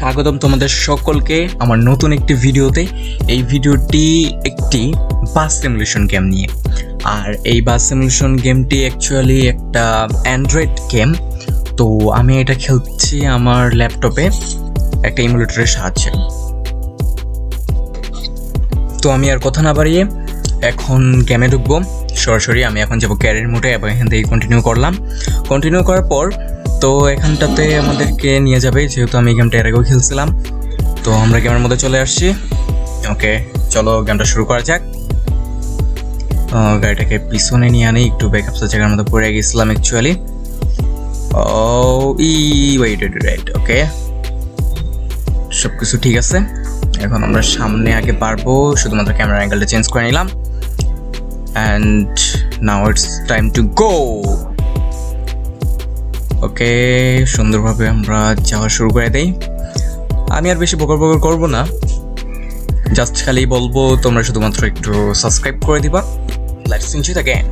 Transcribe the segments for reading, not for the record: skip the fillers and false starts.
স্বাগতম তোমাদের সকলকে আমার নতুন একটি ভিডিওতে। এই ভিডিওটি একটি বাস সিমুলেশন গেম নিয়ে। আর এই বাস সিমুলেশন গেমটি অ্যাকচুয়ালি একটা অ্যান্ড্রয়েড গেম। তো আমি এটা খেলছি আমার ল্যাপটপে একটা ইমুলেটরের সাহায্যে। তো আমি আর কথা না বাড়িয়ে এখন গেমে ঢুকবো সরাসরি। আমি এখন যাবো ক্যারিয়ার মোডে এবং এখান থেকে কন্টিনিউ করলাম। কন্টিনিউ করার পর তো এখানটাতে আমাদেরকে নিয়ে যাবে, যেহেতু আমি গেমটা এর আগেও খেলছিলাম। তো আমরা গেমের মধ্যে চলে আসছি। ওকে, চলো গেমটা শুরু করা যাক। গাড়িটাকে পিছনে নিয়ে আনি, একটু ব্যাকআপসের জায়গার মধ্যে পড়ে গেছিলাম অ্যাকচুয়ালি। রাইট, ওকে, সব কিছু ঠিক আছে। এখন আমরা সামনে আগে পারবো, শুধুমাত্র ক্যামেরা অ্যাঙ্গেলটা চেঞ্জ করে নিলাম। And now it's time to go. Okay, সুন্দরভাবে আমরা যাওয়া শুরু করে দেই। আমি আর বেশি বকর করবো না, জাস্ট খালি বলবো তোমরা শুধুমাত্র একটু সাবস্ক্রাইব করে দিবা। Let's enjoy the game.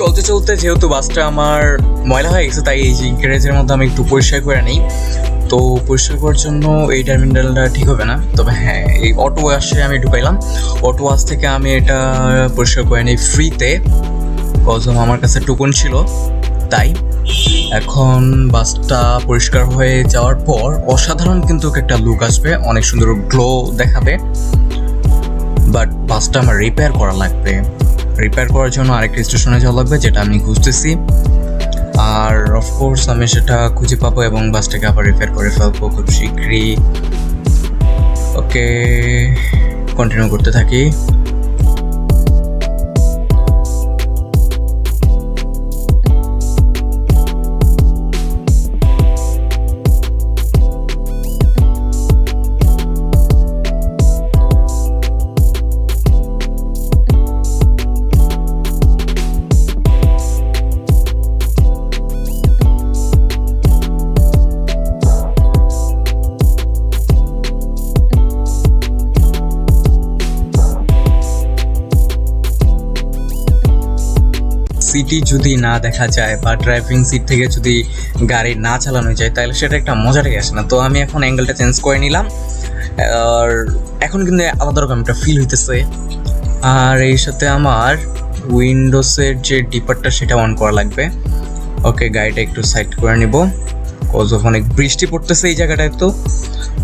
চলতে চলতে যেহেতু বাসটা আমার ময়লা হয়ে গেছে, তাই এই যে গ্যারেজের মধ্যে আমি একটু পরিষ্কার করে নিই। তো পরিষ্কার করার জন্য এই টার্মিনালটা ঠিক হবে না, তবে হ্যাঁ, এই অটো ওয়াশে আমি ঢুকাইলাম। অটো ওয়াশ থেকে আমি এটা পরিষ্কার করে নিই ফ্রিতে, কজম আমার কাছে টোকন ছিল তাই। এখন বাসটা পরিষ্কার হয়ে যাওয়ার পর অসাধারণ কিন্তু একটা লুক আসবে, অনেক সুন্দর গ্লো দেখাবে। বাট বাসটা আমার রিপেয়ার করা লাগবে। রিপেয়ার করার জন্য আরেকটা স্টেশনে যাওয়া লাগবে, যেটা আমি খুঁজতেছি। আর অফকোর্স আমি সেটা খুঁজে পাবো এবং বাসটাকে আবার রিপেয়ার করে ফেলবো খুব শীঘ্রই। ওকে, কন্টিনিউ করতে থাকি। সিটি যদি না দেখা যায় বা ড্রাইভিং সিট থেকে যদি গাড়ি না চালানো যায়, তাহলে সেটা একটা মজা লেগে আসে না। তো আমি এখন অ্যাঙ্গেলটা চেঞ্জ করে নিলাম, আর এখন কিন্তু আলাদা রকম একটা ফিল হইতেছে। আর এই সাথে আমার উইন্ডোজের যে ডিপারটা সেটা অন করা লাগবে। ওকে, গাড়িটা একটু সাইড করে নিব, কজ অফ অনেক বৃষ্টি পড়তেছে এই জায়গাটায়, তো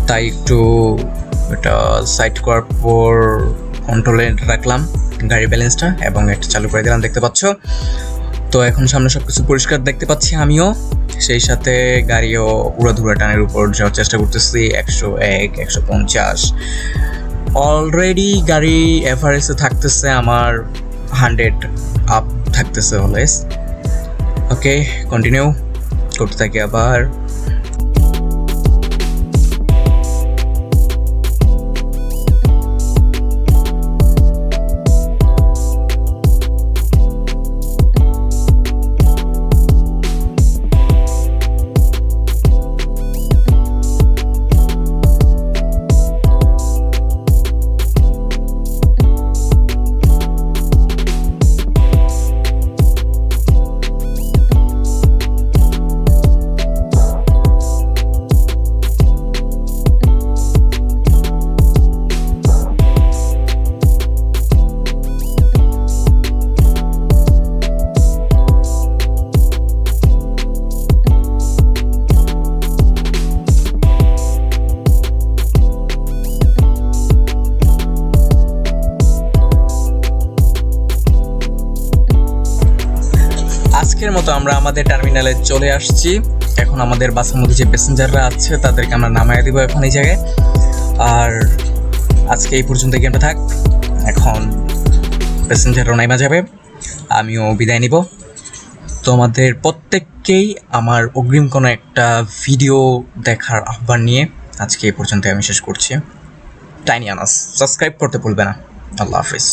তাই একটু এটা সাইড করার পর কন্ট্রোলে রাখলাম গাড়ির ব্যালেন্সটা এবং এটা চালু করে দিলাম, দেখতে পাচ্ছ। তো এখন সামনে সব কিছু পরিষ্কার দেখতে পাচ্ছি আমিও, সেই সাথে গাড়িও উড়াধুরা টানের উপর যাওয়ার চেষ্টা করতেছি। 101, 150 অলরেডি গাড়ি এভারেজে থাকতেছে আমার 100 আপ থাকতেছে অলওয়েজ। ওকে, কন্টিনিউ করতে থাকি আবার। মতো আমরা আমাদের টার্মিনালে চলে আসছি। এখন আমাদের বাসের মধ্যে যে প্যাসেঞ্জাররা আছে তাদেরকে আমরা নামায় দিব এখন এই জায়গায়। আর আজকে এই পর্যন্ত গেমটা থাক। এখন প্যাসেঞ্জারও নাইমা যাবে, আমিও বিদায় নিব। তোমাদের প্রত্যেককেই আমার অগ্রিম কোনো একটা ভিডিও দেখার আহ্বান নিয়ে আজকে এই পর্যন্ত আমি শেষ করছি। টাইনি আনাস সাবস্ক্রাইব করতে ভুলবে না। আল্লাহ হাফিজ।